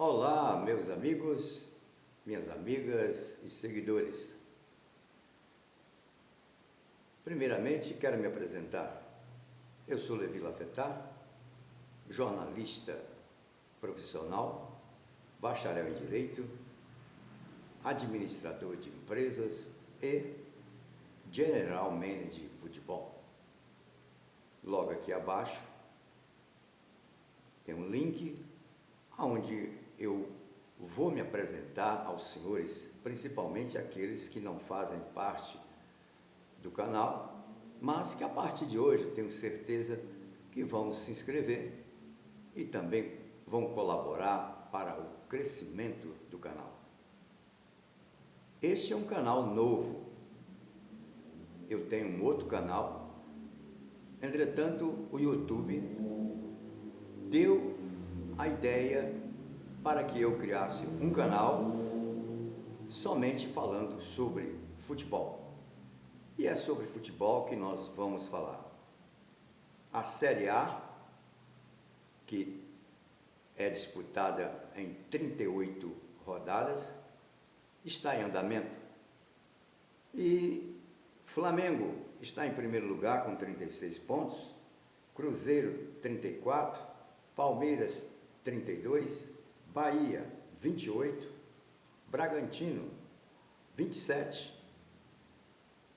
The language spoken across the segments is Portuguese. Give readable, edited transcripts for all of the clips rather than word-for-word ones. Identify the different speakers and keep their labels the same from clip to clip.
Speaker 1: Olá, meus amigos, minhas amigas e seguidores. Primeiramente, quero me apresentar. Eu sou Levi Lafetar, jornalista profissional, bacharel em Direito, administrador de empresas e General Manager de futebol. Logo aqui abaixo tem um link onde eu vou me apresentar aos senhores, principalmente aqueles que não fazem parte do canal, mas que a partir de hoje tenho certeza que vão se inscrever e também vão colaborar para o crescimento do canal. Este é um canal novo. Eu tenho um outro canal, entretanto o YouTube deu a ideia para que eu criasse um canal somente falando sobre futebol. E é sobre futebol que nós vamos falar. A Série A, que é disputada em 38 rodadas, está em andamento. E Flamengo está em primeiro lugar com 36 pontos, Cruzeiro 34, Palmeiras 32, Bahia 28, Bragantino 27,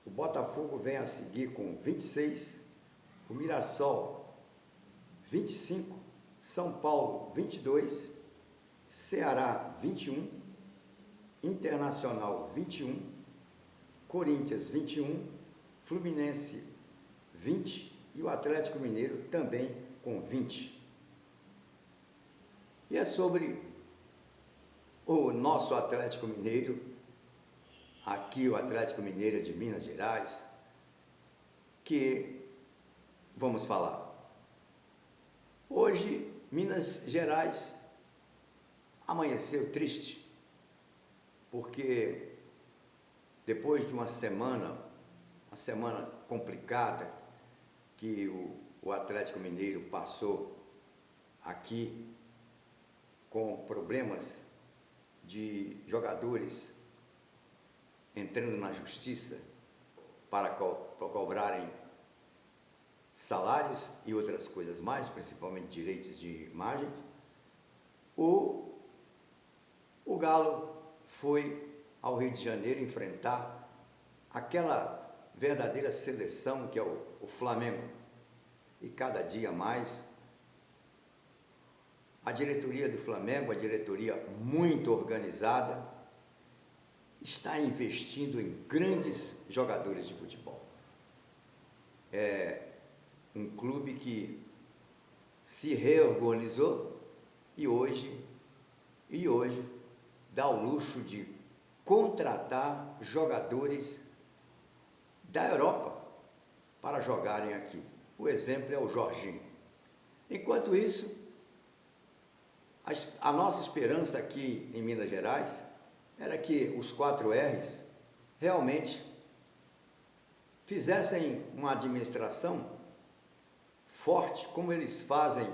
Speaker 1: o Botafogo vem a seguir com 26, o Mirassol 25, São Paulo 22, Ceará 21, Internacional 21, Corinthians 21, Fluminense 20 e o Atlético Mineiro também com 20. E é sobre o nosso Atlético Mineiro, aqui o Atlético Mineiro de Minas Gerais, que vamos falar. Hoje, Minas Gerais amanheceu triste, porque depois de uma semana complicada que o Atlético Mineiro passou aqui, com problemas de jogadores entrando na justiça para cobrarem salários e outras coisas mais, principalmente direitos de imagem, o Galo foi ao Rio de Janeiro enfrentar aquela verdadeira seleção que é o Flamengo. E cada dia mais a diretoria do Flamengo, a diretoria muito organizada, está investindo em grandes jogadores de futebol. É um clube que se reorganizou e hoje dá o luxo de contratar jogadores da Europa para jogarem aqui. O exemplo é o Jorginho. Enquanto isso, a nossa esperança aqui em Minas Gerais era que os 4 R's realmente fizessem uma administração forte, como eles fazem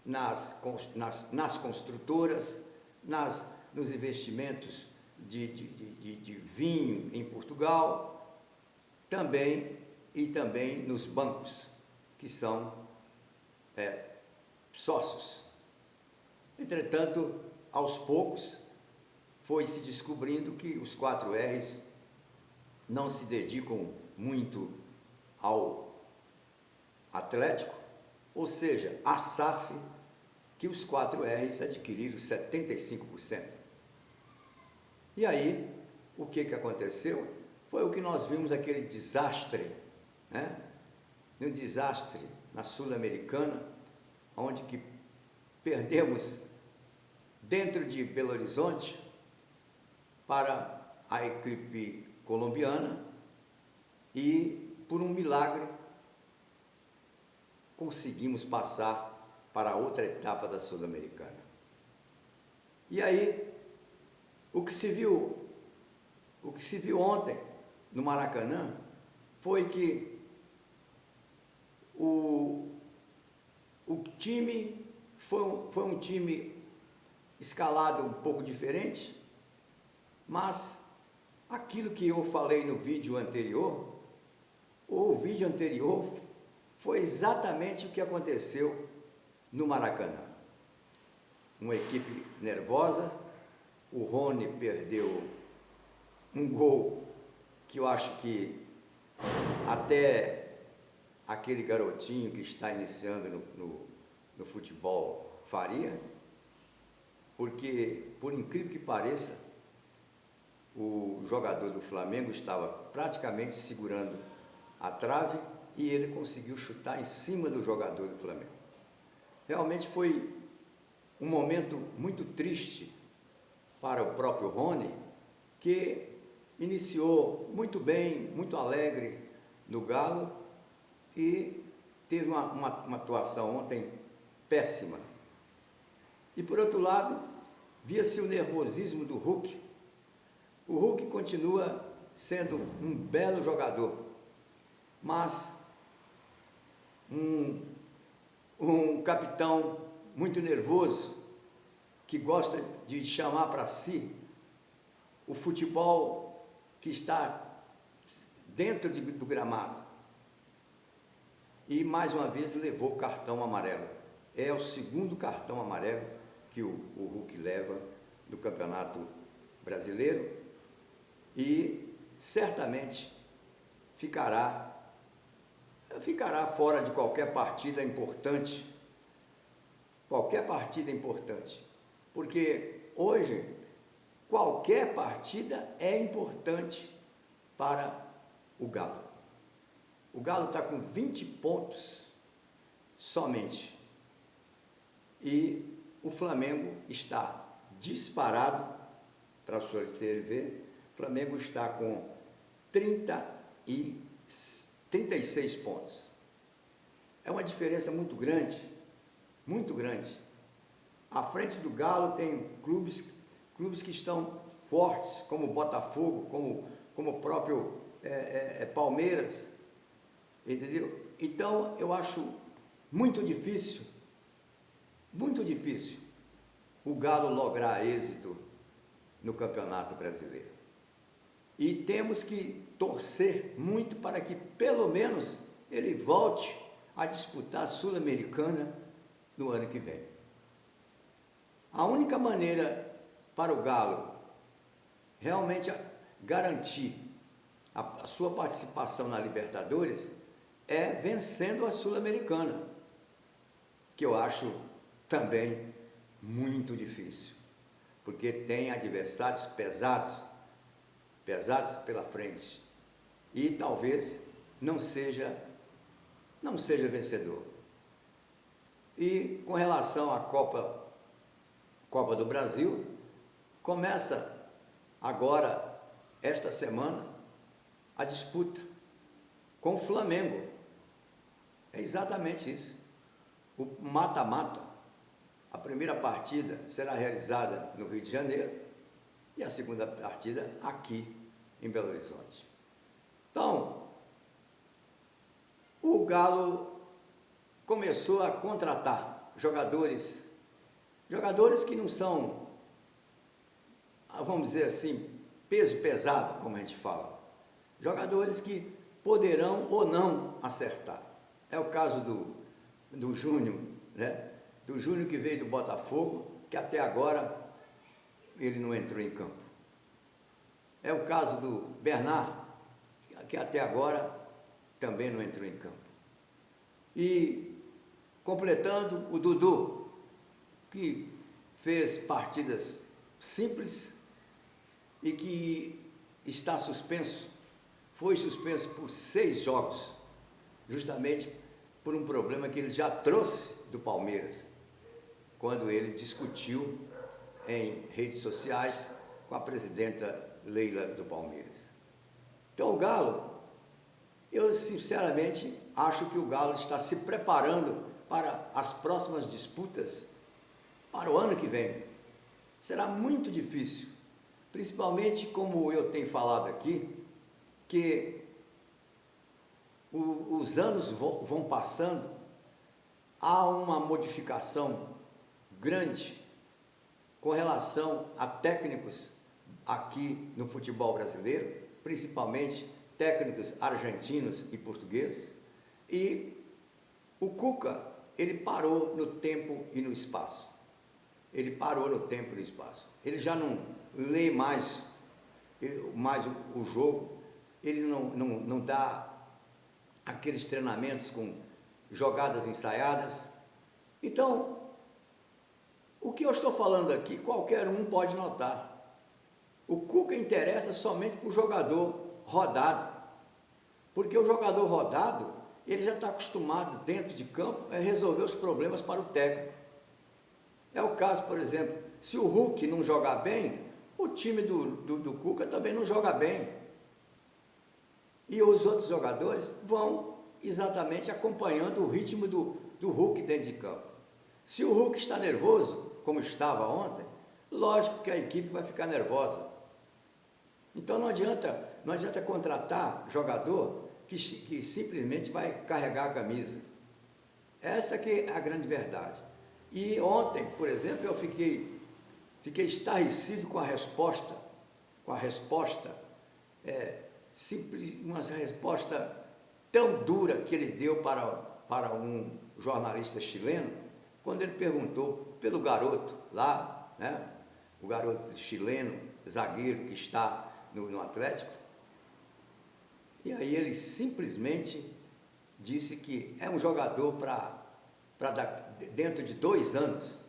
Speaker 1: nas construtoras, nos investimentos de vinho em Portugal, também nos bancos, que são sócios. Entretanto, aos poucos, foi se descobrindo que os 4 R's não se dedicam muito ao Atlético, ou seja, a SAF, que os 4 R's adquiriram 75%. E aí, o que aconteceu? Foi o que nós vimos, aquele desastre, um desastre na Sul-Americana, onde que perdemos dentro de Belo Horizonte para a equipe colombiana e, por um milagre, conseguimos passar para outra etapa da Sul-Americana. E aí, o que se viu ontem no Maracanã foi que o time foi um time escalado um pouco diferente, mas aquilo que eu falei no vídeo anterior, o vídeo anterior foi exatamente o que aconteceu no Maracanã. Uma equipe nervosa, o Rony perdeu um gol que eu acho que até aquele garotinho que está iniciando no futebol faria, porque, por incrível que pareça, o jogador do Flamengo estava praticamente segurando a trave e ele conseguiu chutar em cima do jogador do Flamengo. Realmente foi um momento muito triste para o próprio Rony, que iniciou muito bem, muito alegre no Galo e teve uma atuação ontem péssima. E por outro lado, via-se o nervosismo do Hulk. O Hulk continua sendo um belo jogador, mas um capitão muito nervoso, que gosta de chamar para si o futebol que está dentro do gramado. E mais uma vez levou o cartão amarelo. É o segundo cartão amarelo que o Hulk leva no Campeonato Brasileiro e certamente ficará fora de qualquer partida importante. Qualquer partida importante. Porque hoje, qualquer partida é importante para o Galo. O Galo está com 20 pontos somente. E o Flamengo está disparado, para vocês terem, o Flamengo está com 36 pontos. É uma diferença muito grande, muito grande. À frente do Galo tem clubes que estão fortes, como o Botafogo, como o próprio Palmeiras, entendeu? Então, eu acho muito difícil o Galo lograr êxito no Campeonato Brasileiro. E temos que torcer muito para que, pelo menos, ele volte a disputar a Sul-Americana no ano que vem. A única maneira para o Galo realmente garantir a sua participação na Libertadores é vencendo a Sul-Americana, que eu acho também muito difícil, porque tem adversários pesados pela frente e talvez não seja vencedor. E com relação à Copa do Brasil, começa agora, esta semana, a disputa com o Flamengo. É exatamente isso. O mata-mata. A primeira partida será realizada no Rio de Janeiro e a segunda partida aqui em Belo Horizonte. Então, o Galo começou a contratar jogadores que não são, vamos dizer assim, peso pesado, como a gente fala. Jogadores que poderão ou não acertar. É o caso do Júnior, né? Do Júnior, que veio do Botafogo, que até agora ele não entrou em campo. É o caso do Bernard, que até agora também não entrou em campo. E completando, o Dudu, que fez partidas simples e que está suspenso, foi suspenso por 6 jogos, justamente por um problema que ele já trouxe do Palmeiras, quando ele discutiu em redes sociais com a presidenta Leila do Palmeiras. Então o Galo, eu sinceramente acho que o Galo está se preparando para as próximas disputas para o ano que vem. Será muito difícil, principalmente como eu tenho falado aqui, que os anos vão passando, há uma modificação grande com relação a técnicos aqui no futebol brasileiro, principalmente técnicos argentinos e portugueses, e o Cuca, ele parou no tempo e no espaço. Ele parou no tempo e no espaço. Ele já não lê mais o jogo, ele não dá aqueles treinamentos com jogadas ensaiadas. Então, o que eu estou falando aqui, qualquer um pode notar. O Cuca interessa somente para o jogador rodado, porque o jogador rodado, ele já está acostumado dentro de campo a resolver os problemas para o técnico. É o caso, por exemplo, se o Hulk não jogar bem, o time do Cuca também não joga bem. E os outros jogadores vão exatamente acompanhando o ritmo do Hulk dentro de campo. Se o Hulk está nervoso, como estava ontem, lógico que a equipe vai ficar nervosa. Então não adianta contratar jogador que simplesmente vai carregar a camisa. Essa que é a grande verdade. E ontem, por exemplo, eu fiquei estarrecido com a resposta, uma resposta tão dura que ele deu para um jornalista chileno, quando ele perguntou pelo garoto lá, né, o garoto chileno, zagueiro que está no Atlético, e aí ele simplesmente disse que é um jogador para dentro de 2 anos.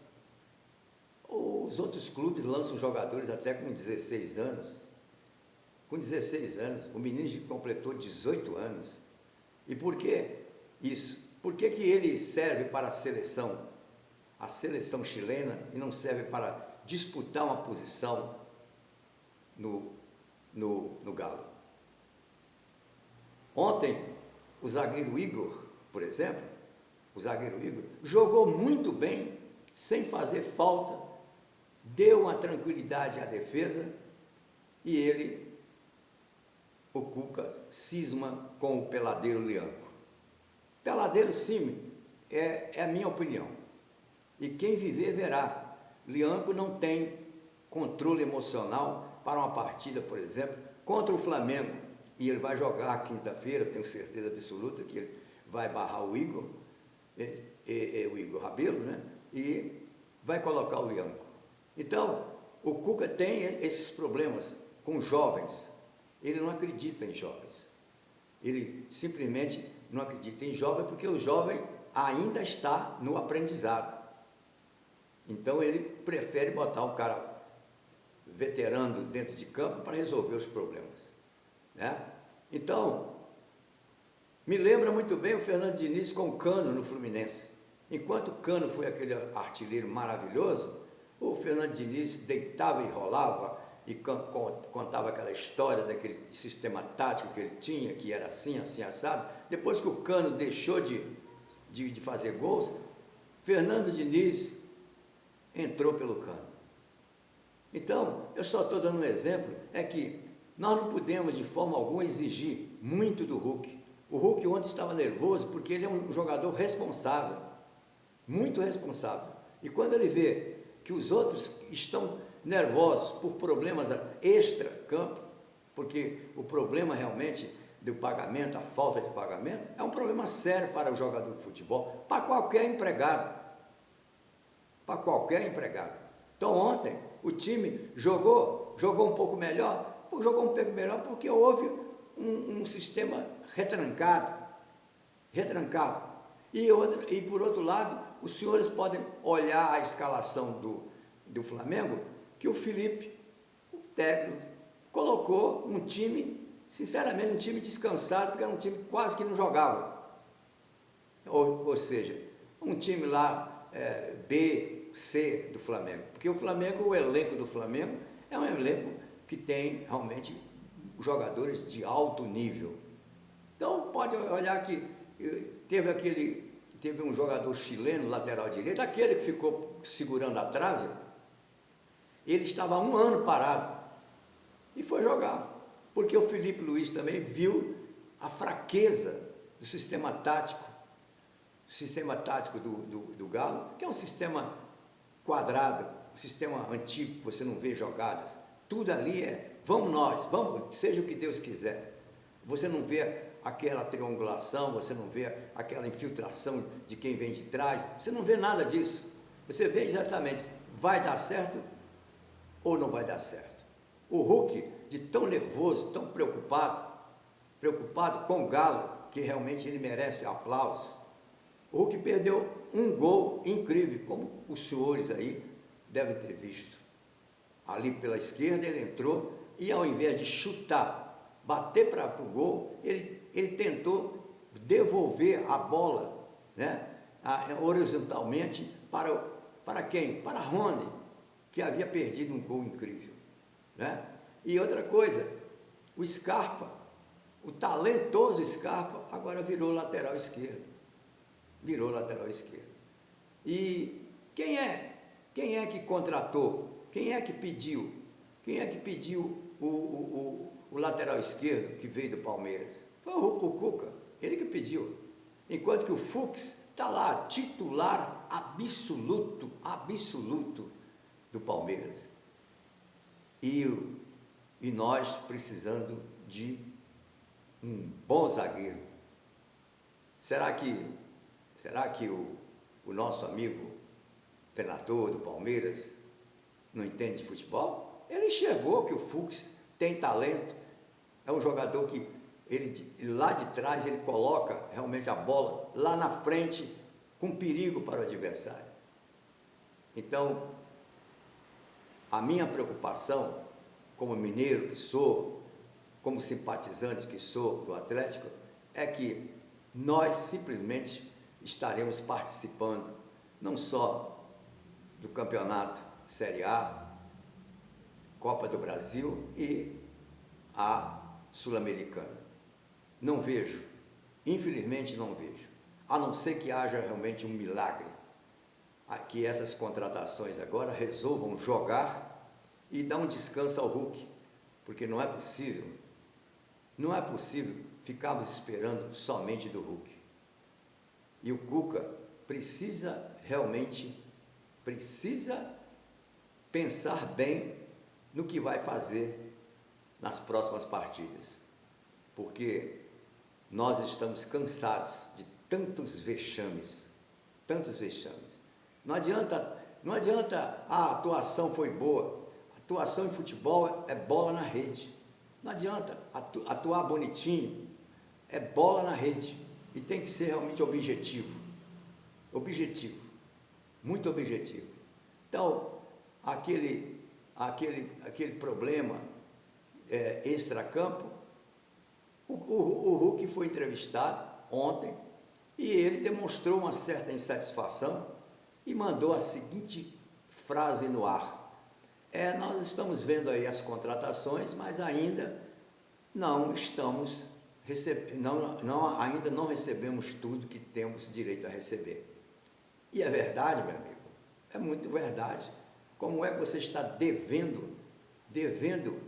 Speaker 1: Os outros clubes lançam jogadores até com 16 anos. Com 16 anos, o menino completou 18 anos. E por que isso? Por que ele serve para a seleção chilena, e não serve para disputar uma posição no Galo? Ontem, o zagueiro Igor, por exemplo, jogou muito bem, sem fazer falta, deu uma tranquilidade à defesa, e o Cuca, cisma com o peladeiro Lianco. Peladeiro, sim, é a minha opinião. E quem viver verá. Lianco não tem controle emocional para uma partida, por exemplo, contra o Flamengo. E ele vai jogar quinta-feira, tenho certeza absoluta que ele vai barrar o Igor, o Igor Rabelo, né? E vai colocar o Lianco. Então, o Cuca tem esses problemas com jovens. Ele não acredita em jovens. Ele simplesmente não acredita em jovem porque o jovem ainda está no aprendizado. Então ele prefere botar um cara veterano dentro de campo para resolver os problemas, né? Então, me lembra muito bem o Fernando Diniz com o Cano no Fluminense. Enquanto o Cano foi aquele artilheiro maravilhoso, o Fernando Diniz deitava e rolava e contava aquela história daquele sistema tático que ele tinha, que era assim, assim, assado. Depois que o Cano deixou de fazer gols, Fernando Diniz entrou pelo Cano. Então, eu só estou dando um exemplo, é que nós não podemos de forma alguma exigir muito do Hulk. O Hulk ontem estava nervoso porque ele é um jogador responsável, muito responsável. E quando ele vê que os outros estão nervosos por problemas extra-campo, porque o problema realmente do pagamento, a falta de pagamento, é um problema sério para o jogador de futebol, para qualquer empregado. Para qualquer empregado. Então ontem o time jogou um pouco melhor porque houve um sistema retrancado. E por outro lado, os senhores podem olhar a escalação do Flamengo, que o Felipe, o técnico, colocou um time, sinceramente, um time descansado, porque era um time que quase que não jogava. Ou seja, um time lá B, C do Flamengo. Porque o elenco do Flamengo é um elenco que tem realmente jogadores de alto nível. Então pode olhar que teve um jogador chileno, lateral direito, aquele que ficou segurando a trave, ele estava há 1 ano parado e foi jogar, porque o Felipe Luiz também viu a fraqueza do sistema tático do Galo, que é um sistema quadrado, um sistema antigo, que você não vê jogadas. Tudo ali vamos nós, vamos, seja o que Deus quiser. Você não vê aquela triangulação, você não vê aquela infiltração de quem vem de trás, você não vê nada disso. Você vê exatamente, vai dar certo ou não vai dar certo. O Hulk, de tão nervoso, tão preocupado com o Galo, que realmente ele merece aplausos. O Hulk perdeu um gol incrível, como os senhores aí devem ter visto. Ali pela esquerda ele entrou e ao invés de chutar, bater para o gol, ele tentou devolver a bola, né, horizontalmente para quem? Para Rony, que havia perdido um gol incrível, né? E outra coisa, o Scarpa, o talentoso Scarpa, agora virou lateral esquerdo. E quem é que contratou? Quem é que pediu? O lateral esquerdo que veio do Palmeiras? Foi o Cuca, ele que pediu. Enquanto que o Fux está lá, titular absoluto do Palmeiras. E nós precisando de um bom zagueiro. Será que o nosso amigo treinador do Palmeiras não entende de futebol? Ele enxergou que o Fux tem talento, é um jogador que ele lá de trás ele coloca realmente a bola lá na frente com perigo para o adversário. Então, a minha preocupação como mineiro que sou, como simpatizante que sou do Atlético, é que nós simplesmente estaremos participando não só do campeonato Série A, Copa do Brasil e a Sul-Americana. Não vejo, infelizmente não vejo, a não ser que haja realmente um milagre, que essas contratações agora resolvam jogar e dar um descanso ao Hulk, porque não é possível ficarmos esperando somente do Hulk. E o Cuca precisa pensar bem no que vai fazer nas próximas partidas, porque nós estamos cansados de tantos vexames. Não adianta a atuação foi boa. Atuação em futebol é bola na rede. Não adianta atuar bonitinho, é bola na rede. E tem que ser realmente objetivo, muito objetivo. Então, aquele problema extracampo, o Hulk foi entrevistado ontem e ele demonstrou uma certa insatisfação e mandou a seguinte frase no ar: nós estamos vendo aí as contratações, mas ainda não recebemos tudo que temos direito a receber. E é verdade, meu amigo, é muito verdade. Como é que você está devendo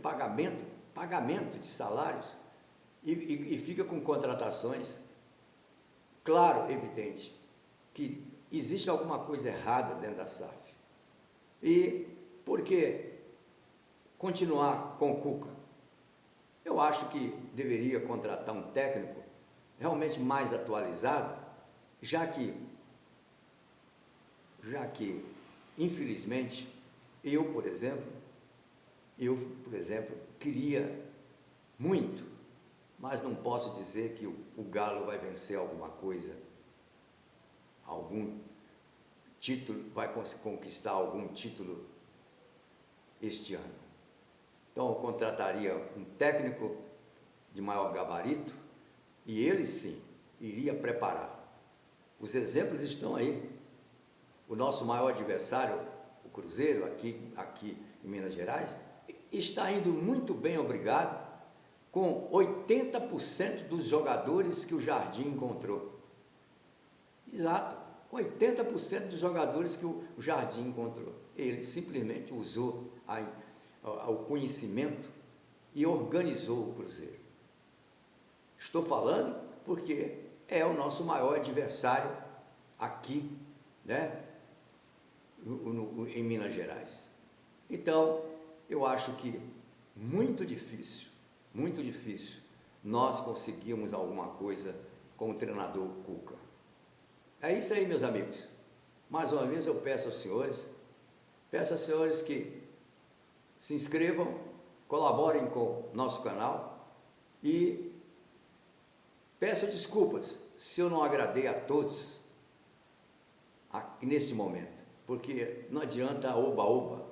Speaker 1: pagamento de salários e fica com contratações? Claro, evidente, que existe alguma coisa errada dentro da SAF. E por que continuar com o Cuca? Eu acho que deveria contratar um técnico realmente mais atualizado, já que infelizmente, eu, por exemplo, queria muito, mas não posso dizer que o Galo vai vencer alguma coisa, algum título, vai conquistar algum título este ano. Então, eu contrataria um técnico de maior gabarito e ele sim iria preparar. Os exemplos estão aí. O nosso maior adversário, o Cruzeiro, aqui em Minas Gerais, está indo muito bem, obrigado, com 80% dos jogadores que o Jardim encontrou. Exato, 80% dos jogadores que o Jardim encontrou. Ele simplesmente usou o conhecimento e organizou o Cruzeiro. Estou falando porque é o nosso maior adversário aqui, né? em Minas Gerais. Então, eu acho que muito difícil nós conseguirmos alguma coisa com o treinador Cuca. É isso aí, meus amigos. Mais uma vez eu peço aos senhores que se inscrevam, colaborem com o nosso canal e peço desculpas se eu não agradei a todos nesse momento, porque não adianta oba-oba,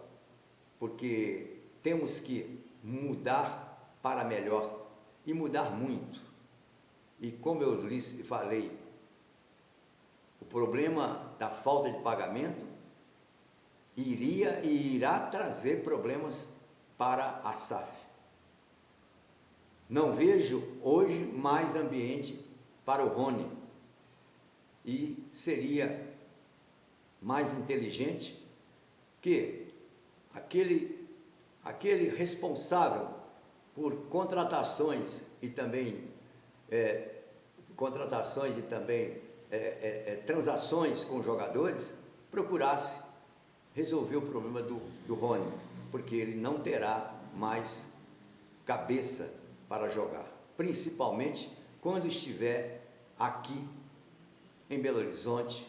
Speaker 1: porque temos que mudar para melhor e mudar muito. E como eu lhes falei, o problema da falta de pagamento irá trazer problemas para a SAF. Não vejo hoje mais ambiente para o Rony e seria mais inteligente que aquele responsável por contratações e também transações com jogadores procurasse resolver o problema do Rony, porque ele não terá mais cabeça para jogar, principalmente quando estiver aqui em Belo Horizonte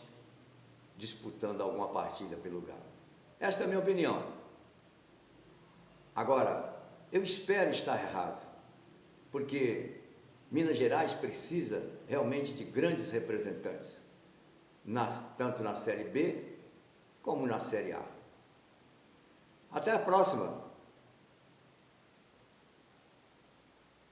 Speaker 1: disputando alguma partida pelo Galo. Esta é a minha opinião. Agora, eu espero estar errado, porque Minas Gerais precisa realmente de grandes representantes, tanto na Série B como na Série A. Até a próxima!